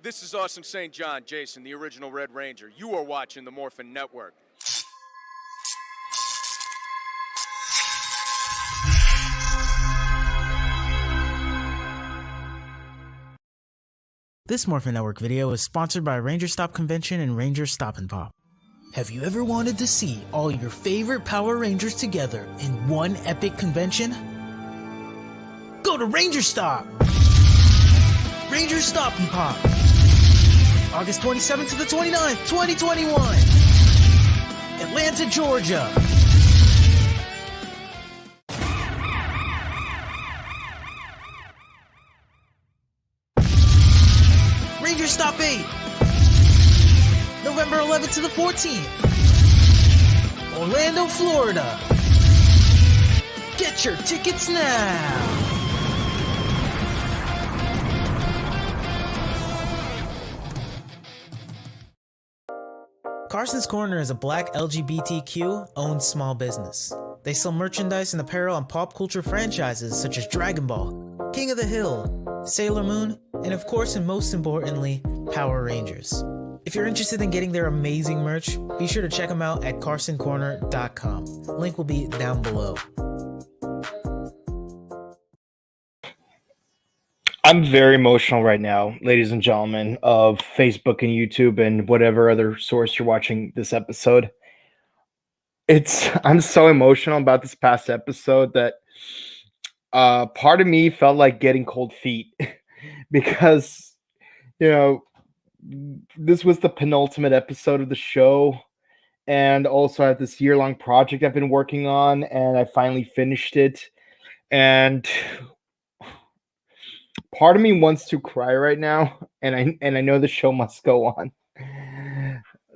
This is Awesome St. John, Jason, the original Red Ranger. You are watching the Morphin Network. This Morphin Network video is sponsored by Ranger Stop Convention and Ranger Stop and Pop. Have you ever wanted to see all your favorite Power Rangers together in one epic convention? Go to Ranger Stop! Ranger Stop and Pop! August 27th to the 29th, 2021! Atlanta, Georgia! Ranger Stop 8! November 11th to the 14th! Orlando, Florida! Get your tickets now! Carson's Corner is a black LGBTQ-owned small business. They sell merchandise and apparel on pop culture franchises such as Dragon Ball, King of the Hill, Sailor Moon, and of course and most importantly, Power Rangers. If you're interested in getting their amazing merch, be sure to check them out at carsoncorner.com. Link will be down below. I'm very emotional right now, ladies and gentlemen, of Facebook and YouTube and whatever other source you're watching this episode. I'm so emotional about this past episode that part of me felt like getting cold feet because, this was the penultimate episode of the show. And also I have this year-long project I've been working on, and I finally finished it. And part of me wants to cry right now, and I know the show must go on.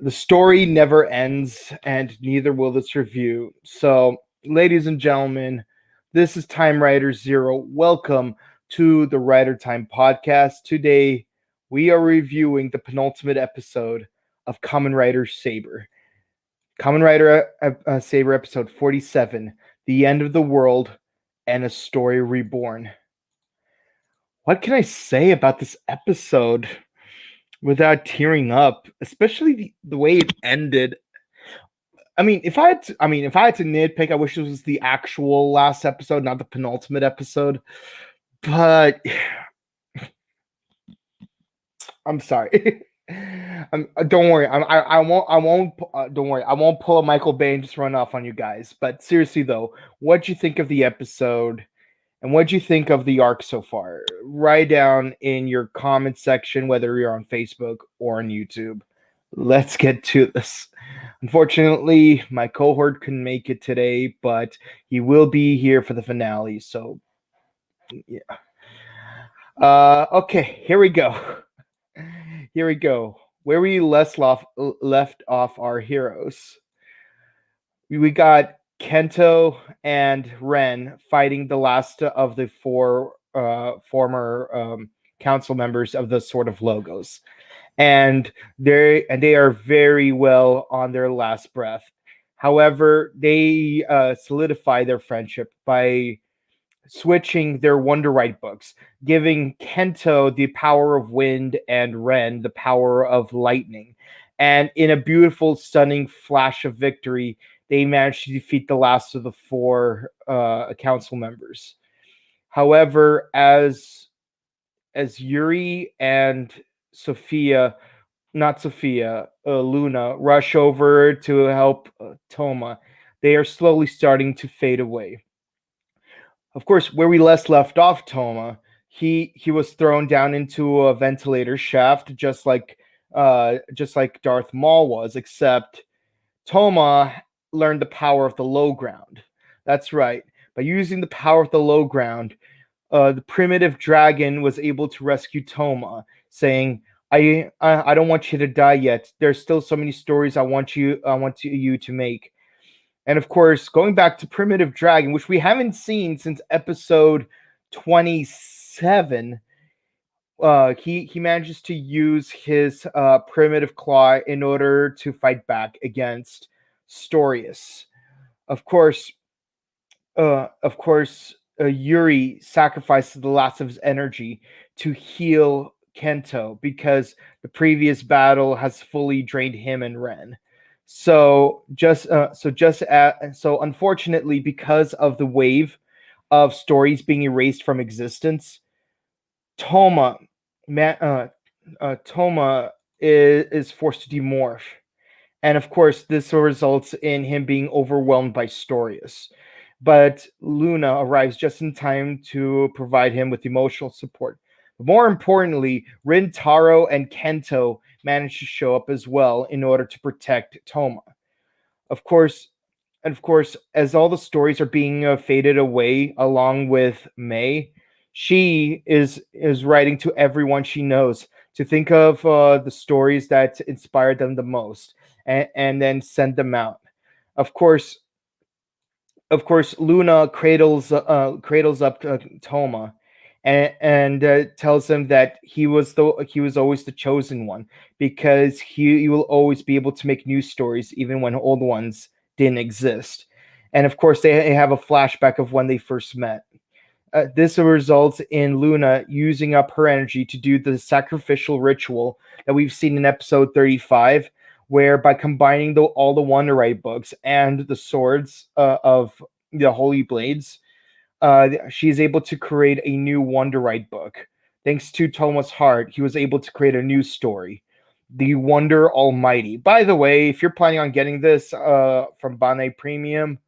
The story never ends, and neither will this review. So, ladies and gentlemen, this is Time Rider Zero. Welcome to the Rider Time podcast. Today, we are reviewing the penultimate episode of Kamen Rider Saber. Kamen Rider Saber episode 47, The End of the World and a Story Reborn. What can I say about this episode without tearing up, especially the way it ended? If I had to nitpick, I wish this was the actual last episode, not the penultimate episode. But I'm sorry. Don't worry. I won't. Don't worry. I won't pull a Michael Bay and just run off on you guys. But seriously though, what'd you think of the episode? And what'd you think of the arc so far? Write down in your comment section, whether you're on Facebook or on YouTube. Let's get to this. Unfortunately, my cohort couldn't make it today, but he will be here for the finale. So, yeah. Okay, here we go. Where we left off our heroes. We got Kento and Ren fighting the last of the four former council members of the Sword of Logos, and they are very well on their last breath. However, they solidify their friendship by switching their Wonderite books, giving Kento the power of wind and Ren the power of lightning. And in a beautiful, stunning flash of victory, they managed to defeat the last of the four council members. However, as Yuri and Luna rush over to help Toma, they are slowly starting to fade away. Of course, where we last left off Toma, he was thrown down into a ventilator shaft, just like Darth Maul was, except Toma learned the power of the low ground. That's right. By using the power of the low ground, the primitive dragon was able to rescue Toma, saying, I don't want you to die yet. There's still so many stories I want you to make. And of course, going back to Primitive Dragon, which we haven't seen since episode 27, he manages to use his primitive claw in order to fight back against Storius. Of course, Yuri sacrifices the last of his energy to heal Kento because the previous battle has fully drained him and Ren. So unfortunately, because of the wave of stories being erased from existence, Toma, Toma is forced to demorph, and of course, this results in him being overwhelmed by stories. But Luna arrives just in time to provide him with emotional support. But more importantly, Rintaro and Kento manage to show up as well in order to protect Toma. Of course, and of course, as all the stories are being faded away, along with May, she is writing to everyone she knows to think of the stories that inspired them the most, and then send them out. Of course, Luna cradles up Toma, and tells him that he was always the chosen one because he will always be able to make new stories even when old ones didn't exist. And of course, they have a flashback of when they first met. This results in Luna using up her energy to do the sacrificial ritual that we've seen in episode 35, where by combining all the Wonderite books and the swords of the Holy Blades, she's able to create a new Wonderite book. Thanks to Thomas Hart, he was able to create a new story, The Wonder Almighty. By the way, if you're planning on getting this from Bane Premium,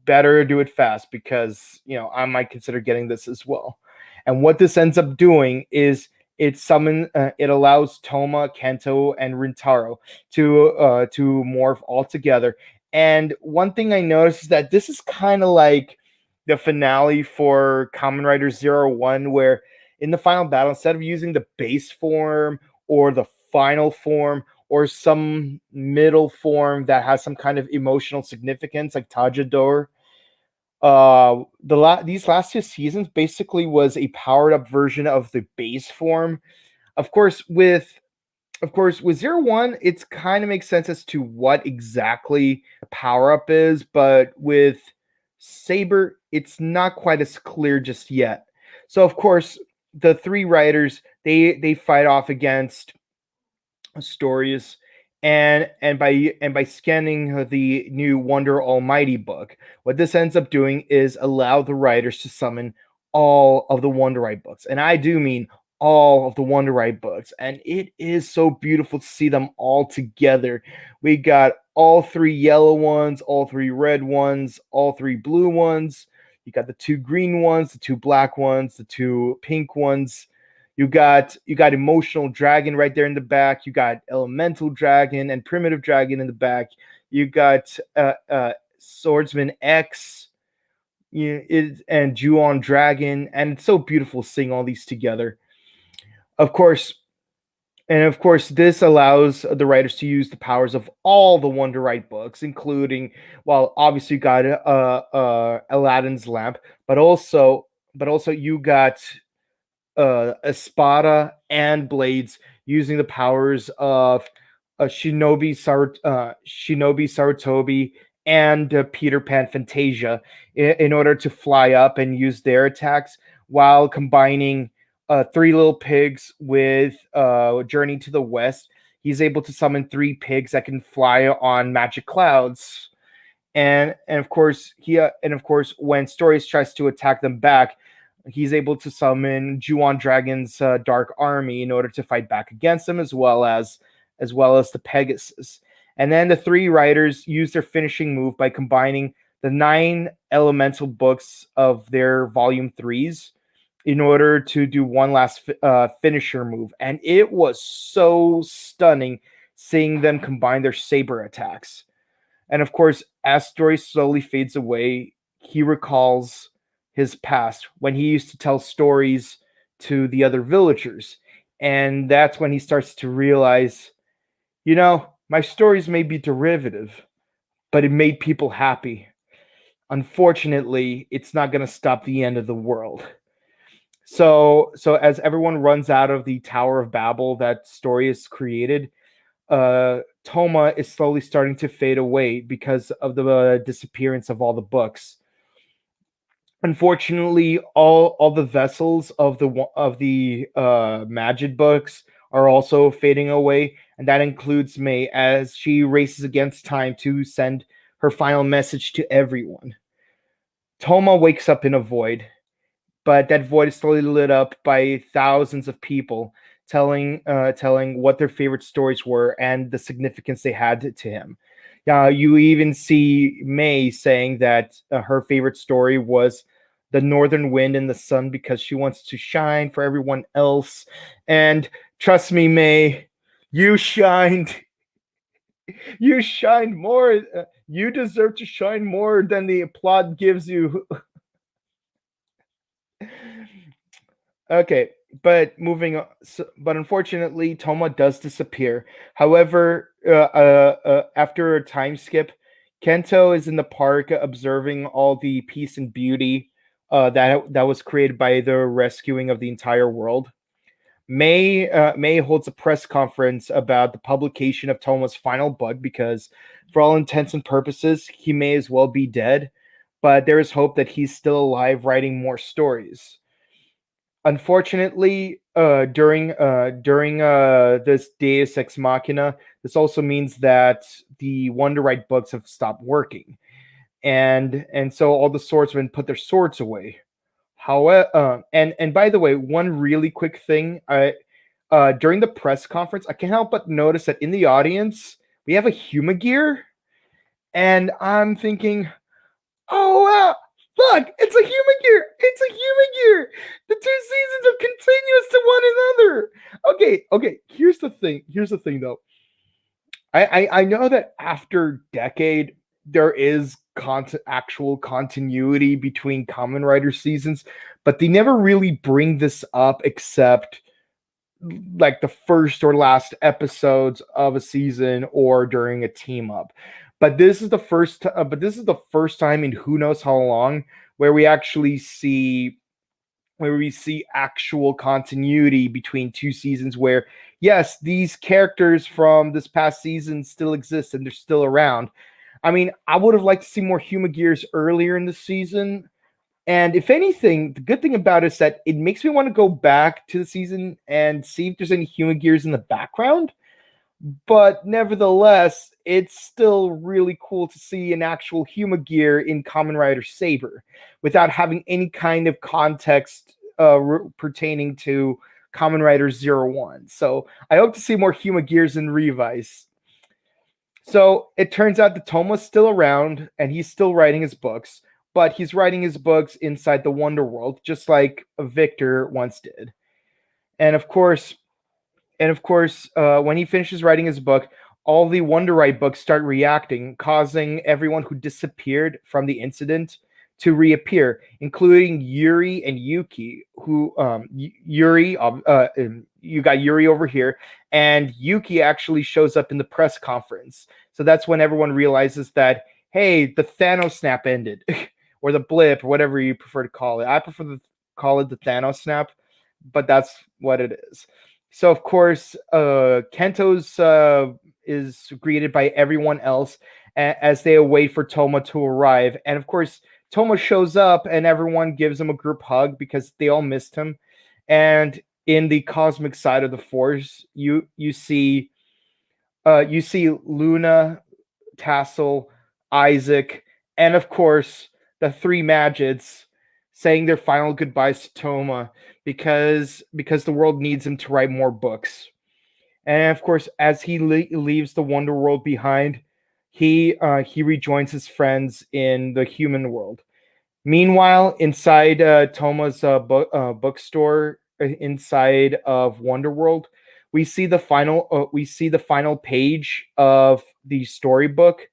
better do it fast because, I might consider getting this as well. And what this ends up doing is it allows Toma, Kento, and Rintaro to morph all together. And one thing I noticed is that this is kind of like the finale for Kamen Rider Zero One, where in the final battle, instead of using the base form or the final form or some middle form that has some kind of emotional significance, like Tajador, these last two seasons basically was a powered up version of the base form. Of course, with Zero One, it's kind of makes sense as to what exactly a power up is, but with Saber, it's not quite as clear just yet. So of course, the three writers they fight off against stories, and by scanning the new Wonder Almighty book, what this ends up doing is allow the writers to summon all of the Wonderite books, and I do mean all of the Wonderite books, and it is so beautiful to see them all together. We got all three yellow ones, all three red ones, all three blue ones. You got the two green ones, the two black ones, the two pink ones. You got emotional dragon right there in the back. You got elemental dragon and primitive dragon in the back. You got swordsman X, and Juon dragon, and it's so beautiful seeing all these together. Of course, this allows the writers to use the powers of all the Wonderite books, including, well, obviously you got Aladdin's lamp, but also you got Espada and Blades using the powers of Shinobi Sarutobi and Peter Pan Fantasia in order to fly up and use their attacks, while combining Three Little Pigs with Journey to the West. He's able to summon three pigs that can fly on magic clouds. And of course, when Stories tries to attack them back, he's able to summon Juon Dragon's Dark Army in order to fight back against them, as well as the Pegasus. And then the three writers use their finishing move by combining the 9 elemental books of their volume 3s in order to do one last finisher move. And it was so stunning seeing them combine their saber attacks. And of course, as Story slowly fades away, he recalls his past when he used to tell stories to the other villagers. And that's when he starts to realize, my stories may be derivative, but it made people happy. Unfortunately, it's not going to stop the end of the world. So as everyone runs out of the Tower of Babel that Story has created, Toma is slowly starting to fade away because of the disappearance of all the books. Unfortunately, all the vessels of the Magid books are also fading away, and that includes May as she races against time to send her final message to everyone. Toma wakes up in a void, but that void is slowly lit up by thousands of people telling what their favorite stories were and the significance they had to him. You even see May saying that her favorite story was the northern wind and the sun because she wants to shine for everyone else. And trust me, May, you shined. You shined more. You deserve to shine more than the plot gives you. Okay, but moving on. But unfortunately, Toma does disappear. However, after a time skip, Kento is in the park observing all the peace and beauty that was created by the rescuing of the entire world. May holds a press conference about the publication of Toma's final book because, for all intents and purposes, he may as well be dead. But there is hope that he's still alive, writing more stories. Unfortunately, during this Deus Ex Machina, this also means that the Wonderite books have stopped working, and so all the swordsmen put their swords away. However, and by the way, one really quick thing, during the press conference, I can't help but notice that in the audience we have a Humagear, and I'm thinking, oh wow! Look, it's a human gear. It's a human gear. The two seasons are continuous to one another. Okay. Here's the thing. Here's the thing, though. I know that after decade there is actual continuity between Kamen Rider seasons, but they never really bring this up except like the first or last episodes of a season or during a team up. But this is the first time in who knows how long where we see actual continuity between two seasons where yes, these characters from this past season still exist and they're still around. I mean, I would have liked to see more Huma Gears earlier in the season. And if anything, the good thing about it is that it makes me want to go back to the season and see if there's any Huma Gears in the background. But nevertheless, it's still really cool to see an actual Huma Gear in Kamen Rider Saber without having any kind of context pertaining to Kamen Rider Zero One. So I hope to see more Huma Gears in Revice. So it turns out that Toma's still around and he's still writing his books, but he's writing his books inside the Wonder World, just like Victor once did. And of course, when he finishes writing his book, all the Wonderite books start reacting, causing everyone who disappeared from the incident to reappear, including Yuri and Yuki. You got Yuri over here, and Yuki actually shows up in the press conference. So that's when everyone realizes that, hey, the Thanos snap ended, or the blip, or whatever you prefer to call it. I prefer to call it the Thanos snap, but that's what it is. So of course, Kento's is greeted by everyone else as they await for Toma to arrive, and of course, Toma shows up, and everyone gives him a group hug because they all missed him. And in the cosmic side of the Force, you see Luna, Tassel, Isaac, and of course the three Magids saying their final goodbyes to Toma because the world needs him to write more books. And of course, as he leaves the Wonder World behind, he rejoins his friends in the human world. Meanwhile, inside Toma's bookstore, inside of Wonder World, we see the final page of the storybook,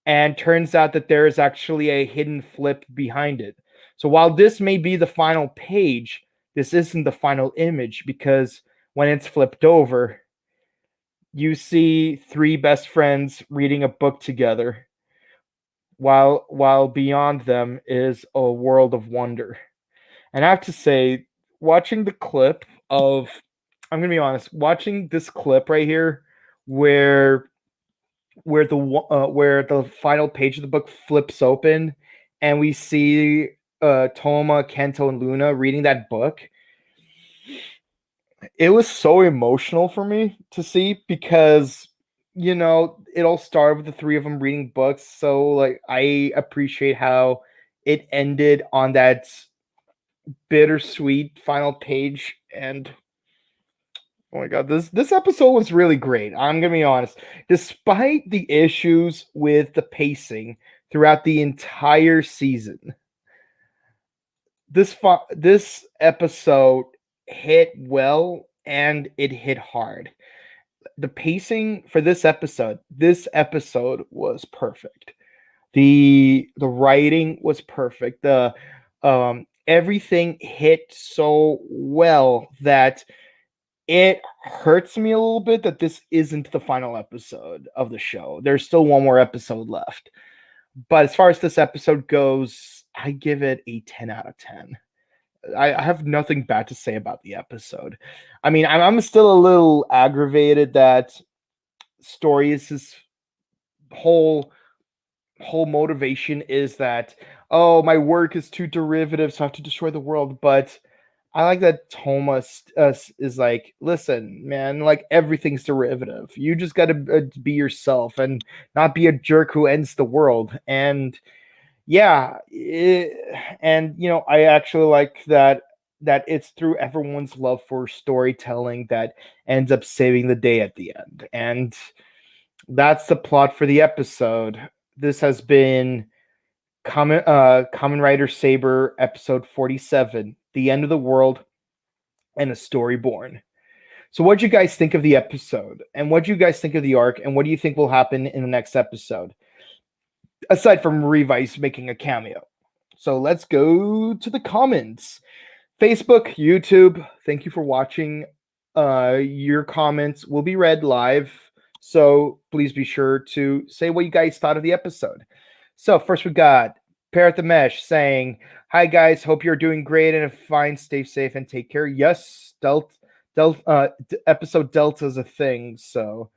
and turns out that there is actually a hidden flip behind it. So while this may be the final page, this isn't the final image because when it's flipped over, you see 3 best friends reading a book together, while beyond them is a world of wonder. And I have to say, watching the clip of, I'm gonna be honest, watching this clip right here, where where the final page of the book flips open, and we see Toma, Kento, and Luna reading that book, it was so emotional for me to see because it all started with the three of them reading books. So like I appreciate how it ended on that bittersweet final page. And oh my god, this episode was really great. I'm gonna be honest. Despite the issues with the pacing throughout the entire season, this episode hit well and it hit hard. The pacing for this episode was perfect. The writing was perfect. The everything hit so well that it hurts me a little bit that this isn't the final episode of the show. There's still one more episode left. But as far as this episode goes, I give it a 10 out of 10. I have nothing bad to say about the episode. I mean, I'm still a little aggravated that Stories' whole motivation is that, oh, my work is too derivative, so I have to destroy the world. But I like that Thomas is like, listen, man, like everything's derivative. You just got to be yourself and not be a jerk who ends the world. And yeah, I actually like that it's through everyone's love for storytelling that ends up saving the day at the end. And that's the plot for the episode. This has been Kamen Rider Saber episode 47, The End of the World and a Story Born. So what do you guys think of the episode? And what do you guys think of the arc? And what do you think will happen in the next episode? Aside from Revice making a cameo. So let's go to the comments. Facebook, YouTube, thank you for watching. Your comments will be read live. So please be sure to say what you guys thought of the episode. So first we got Parrot the Mesh saying, hi guys, hope you're doing great and fine, stay safe and take care. Yes, episode Delta is a thing. So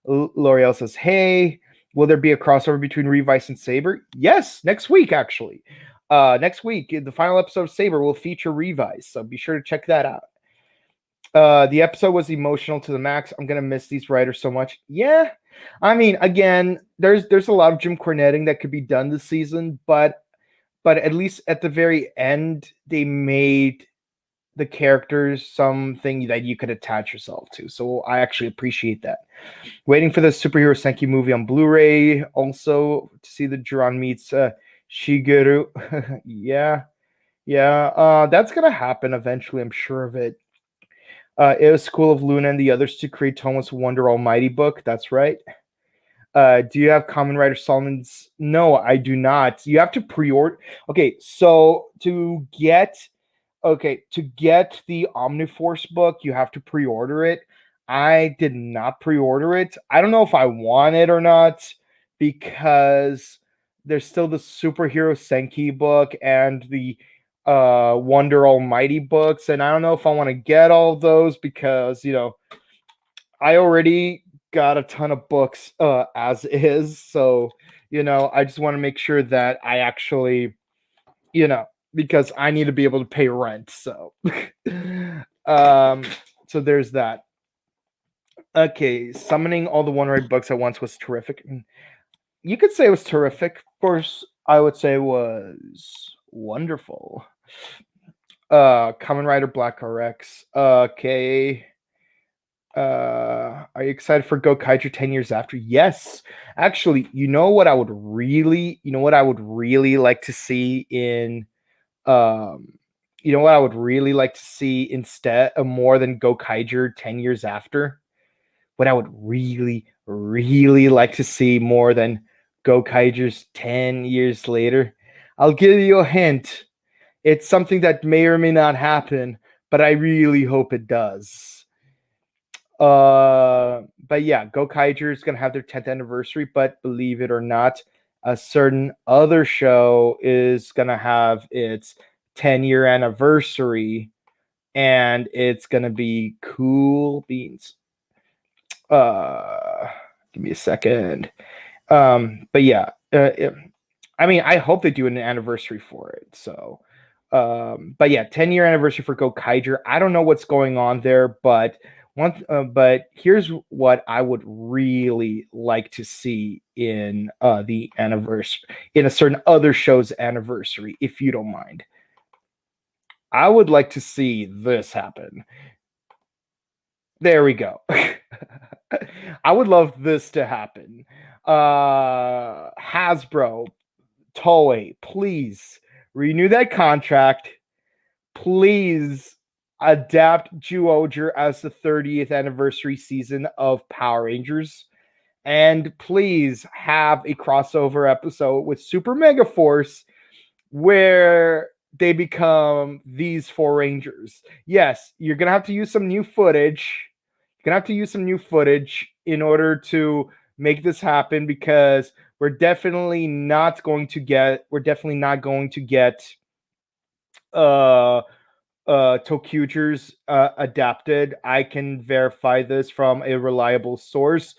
L'Oreal says, hey, will there be a crossover between Revice and Saber? Yes, next week actually. Next week, the final episode of Saber will feature Revice, so be sure to check that out. The episode was emotional to the max. I'm gonna miss these writers so much. Yeah, I mean, again, there's a lot of Jim Cornetting that could be done this season, but at least at the very end, they made the characters something that you could attach yourself to. So I actually appreciate that. Waiting for the Superhero Senki movie on Blu-ray. Also to see the Jiran meets Shigeru. yeah. That's gonna happen eventually. I'm sure of it. It was School of Luna and the others to create Thomas Wonder Almighty book. That's right. Do you have Kamen Rider Solomon's? No, I do not. You have to pre-order. Okay, so to get the Omniforce book, you have to pre-order it. I did not pre-order it. I don't know if I want it or not because there's still the Superhero Senki book and the Wonder Almighty books, and I don't know if I want to get all of those because I already got a ton of books as is, so I just want to make sure that I actually because I need to be able to pay rent. So so there's that. Okay, summoning all the One Ride books at once was terrific. You could say it was terrific. Of course, I would say it was wonderful. Kamen Rider Black RX. Okay. Are you excited for Go Kaiju 10 years after? Yes. Actually, you know what I would really like to see in what I would really like to see instead of more than Go Kaiju 10 years after? What I would really, really like to see more than Go Kaiju's 10 years later. I'll give you a hint. It's something that may or may not happen, but I really hope it does. But yeah, Go Kaiju is going to have their 10th anniversary, but believe it or not, a certain other show is going to have its 10-year anniversary, and it's going to be cool beans. Give me a second. But yeah, I mean, I hope they do an anniversary for it. So But yeah, 10-year anniversary for Gokaiger. I don't know what's going on there, but but here's what I would really like to see in the anniversary, in a certain other show's anniversary, if you don't mind. I would like to see this happen. There we go. I would love this to happen. Hasbro, Toei, please renew that contract. Please adapt Zyuohger as the 30th anniversary season of Power Rangers. And please have a crossover episode with Super Mega Force where they become these 4 Rangers. Yes, you're going to have to use some new footage. You're going to have to use some new footage in order to make this happen, because we're definitely not going to get Tokyuger's adapted. I can verify this from a reliable source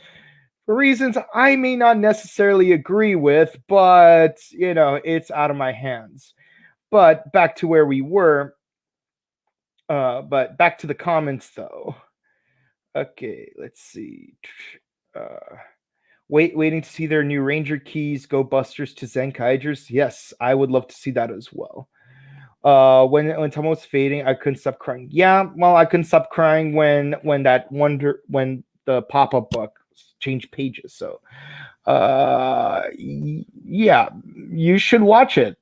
for reasons I may not necessarily agree with, but it's out of my hands. But back to where we were. But back to the comments though. Okay, let's see. Waiting to see their new Ranger keys go busters to Zenkaigers. Yes, I would love to see that as well. When Tomo was fading, I couldn't stop crying. Yeah, well, I couldn't stop crying when the pop-up book changed pages. So, yeah, you should watch it.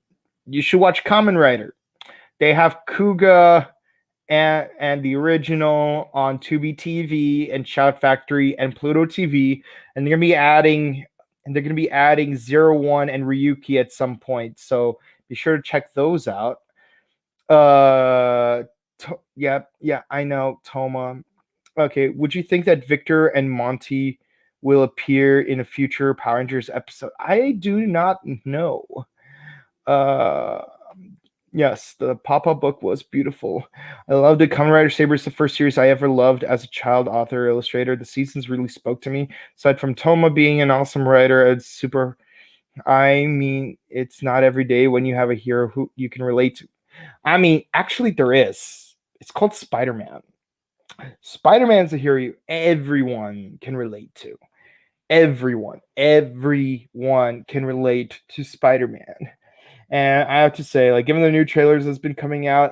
You should watch Kamen Rider. They have Kuga and the original on Tubi TV and Shout Factory and Pluto TV, and they're gonna be adding 01 and Ryuki at some point. So be sure to check those out. Yeah, I know, Toma. Okay, would you think that Victor and Monty will appear in a future Power Rangers episode? I do not know. Yes, the pop-up book was beautiful. I loved it. Kamen Rider Saber is the first series I ever loved as a child author illustrator. The seasons really spoke to me. Aside from Toma being an awesome writer, it's not every day when you have a hero who you can relate to. Actually, there is. It's called Spider-Man. Spider-Man's a hero everyone can relate to. Everyone can relate to Spider-Man. And I have to say, like, given the new trailers that's been coming out,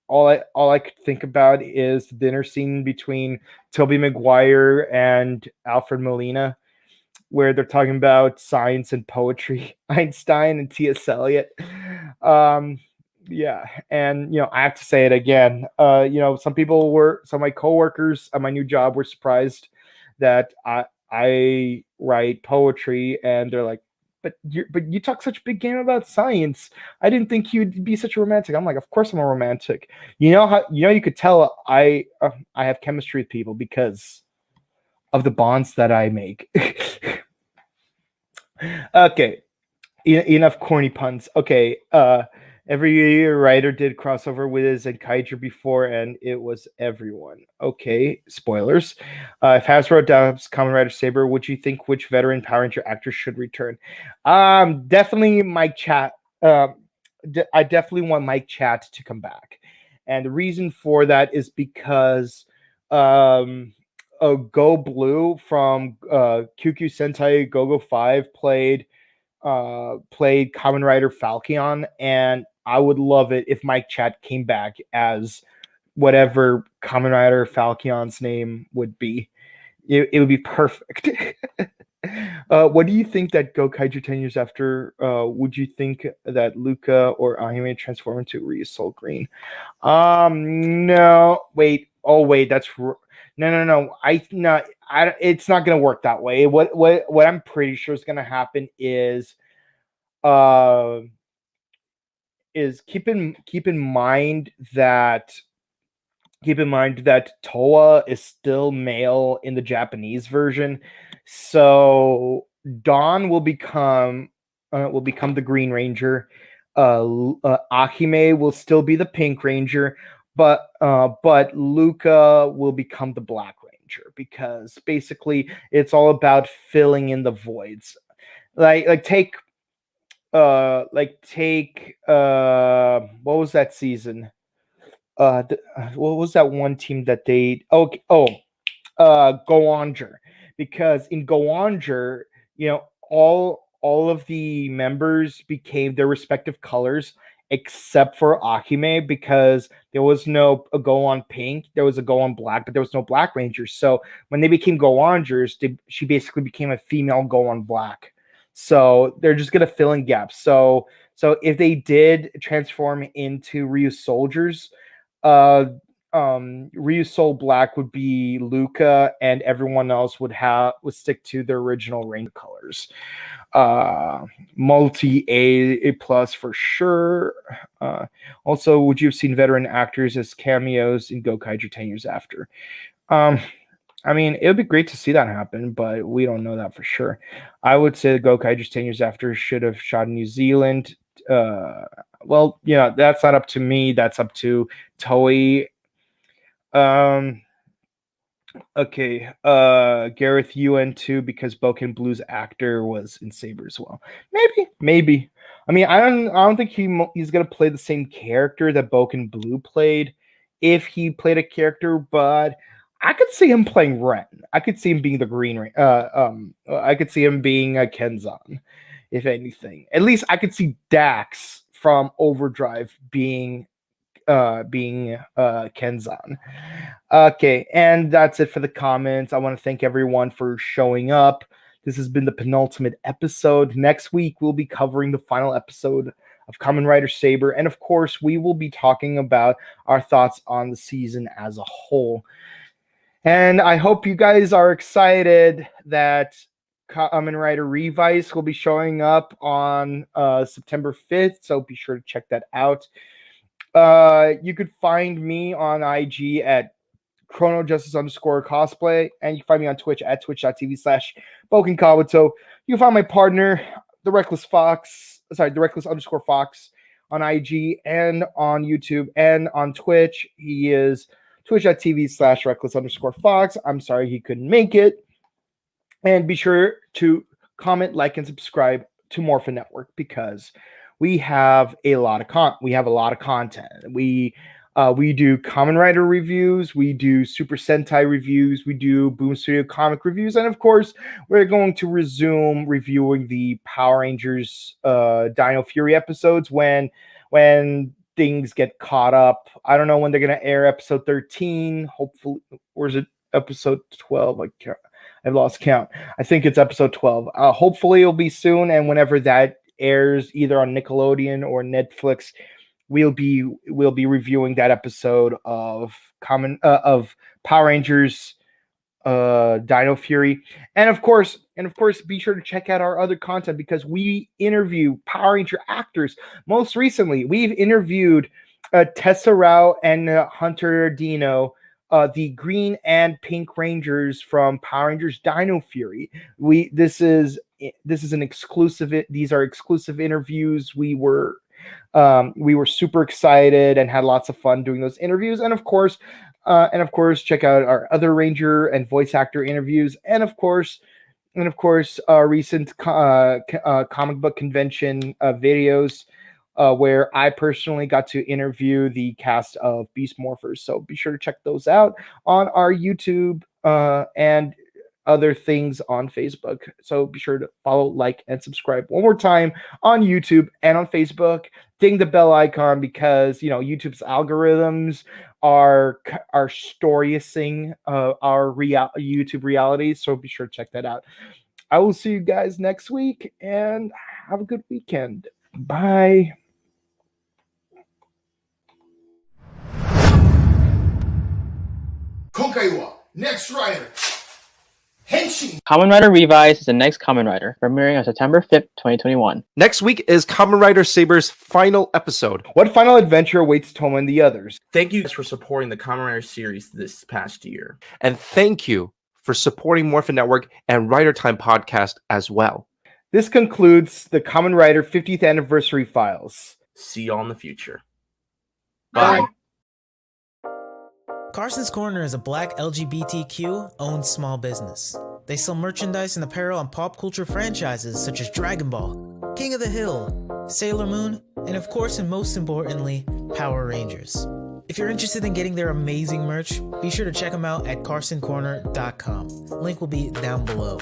all I could think about is the dinner scene between Tobey Maguire and Alfred Molina, where they're talking about science and poetry, Einstein and T.S. Eliot. Yeah, and I have to say it again. Some of my coworkers at my new job were surprised that I write poetry, and they're like, but you talk such a big game about science. I didn't think you'd be such a romantic. I'm like, of course I'm a romantic. You could tell I have chemistry with people because of the bonds that I make. Okay, enough corny puns. Okay, every writer did crossover with Zenkaiger before, and it was everyone. Okay, spoilers. If Hasbro adapts Kamen Rider Saber, would you think which veteran Power Ranger actor should return? Definitely Mike Chat. I definitely want Mike Chat to come back, and the reason for that is because Go Blue from QQ Sentai Go-Go 5 played Kamen Rider Falcon, and I would love it if Mike Chat came back as whatever Kamen Rider Falcon's name would be. It would be perfect. What do you think that Gokaiger 10 years after? Would you think that Luca or Ahime transform into Ryu Soul Green? No. Wait. Oh, wait. No. It's not gonna work that way. What I'm pretty sure is gonna happen is keep in mind that Toa is still male in the Japanese version, so Dawn will become the Green Ranger. Ahime will still be the Pink Ranger, but Luca will become the Black Ranger, because basically it's all about filling in the voids. Like take like take what was that season? What was that one team that they Go Onger, because in Go Onger, all of the members became their respective colors except for Akime, because there was no a Go on Pink, there was a Go on Black, but there was no Black Rangers. So when they became Go Ongers, she basically became a female Go on Black. So they're just gonna fill in gaps. So if they did transform into Ryu soldiers, uh Ryu's Soul Black would be Luca, and everyone else would stick to their original range colors. Multi A plus for sure. Also, would you have seen veteran actors as cameos in Gokaiger 10 years after? I mean, it would be great to see that happen, but we don't know that for sure. I would say the Gokaiger 10 years after should have shot in New Zealand. Well, yeah, that's not up to me. That's up to Toei. Um, okay. Gareth UN too, because Boken Blue's actor was in Saber as well. Maybe. I mean, I don't think he's gonna play the same character that Boken Blue played, if he played a character, but I could see him playing Ren. I could see him being the Green Ring. I could see him being a Kenzan, if anything. At least I could see Dax from Overdrive being Kenzan. Okay, and that's it for the comments. I want to thank everyone for showing up. This has been the penultimate episode. Next week, we'll be covering the final episode of Kamen Rider Saber, and of course, we will be talking about our thoughts on the season as a whole. And I hope you guys are excited that Kamen Rider Revice will be showing up on September 5th, so be sure to check that out. You could find me on IG at chronojustice_cosplay, and you can find me on Twitch at twitch.tv/BokenKabuto. You can find my partner, the Reckless Fox on IG and on YouTube and on Twitch. He is twitch.tv/reckless_fox. I'm sorry he couldn't make it. And be sure to comment, like, and subscribe to Morphin Network, because we have a lot of content. We do Kamen Rider reviews, we do Super Sentai reviews, we do Boom Studio comic reviews, and of course, we're going to resume reviewing the Power Rangers Dino Fury episodes when things get caught up. I don't know when they're going to air episode 13, hopefully, or is it episode 12? I've lost count. I think it's episode 12. Hopefully it'll be soon, and whenever that airs, either on Nickelodeon or Netflix, we'll be reviewing that episode of Power Rangers Dino Fury. And of course, be sure to check out our other content, because we interview Power Ranger actors. Most recently, we've interviewed Tessa Rao and Hunter Dino, the Green and Pink Rangers from Power Rangers Dino Fury. This is an exclusive. These are exclusive interviews. We were super excited and had lots of fun doing those interviews. And of course, check out our other Ranger and voice actor interviews. And of course, our recent comic book convention videos, where I personally got to interview the cast of Beast Morphers. So be sure to check those out on our YouTube and other things on Facebook. So be sure to follow, like, and subscribe one more time on YouTube and on Facebook. Ding the bell icon, because YouTube's algorithms are storying our YouTube realities. So be sure to check that out. I will see you guys next week, and have a good weekend. Bye. Next Rider. Kamen Rider Revice is the next Kamen Rider, premiering on September 5th, 2021. Next week is Kamen Rider Saber's final episode. What final adventure awaits Toma and the others? Thank you for supporting the Kamen Rider series this past year. And thank you for supporting Morphin Network and Rider Time podcast as well. This concludes the Kamen Rider 50th Anniversary Files. See y'all in the future. Bye. Carson's Corner is a black LGBTQ-owned small business. They sell merchandise and apparel on pop culture franchises such as Dragon Ball, King of the Hill, Sailor Moon, and of course and most importantly, Power Rangers. If you're interested in getting their amazing merch, be sure to check them out at carsoncorner.com. Link will be down below.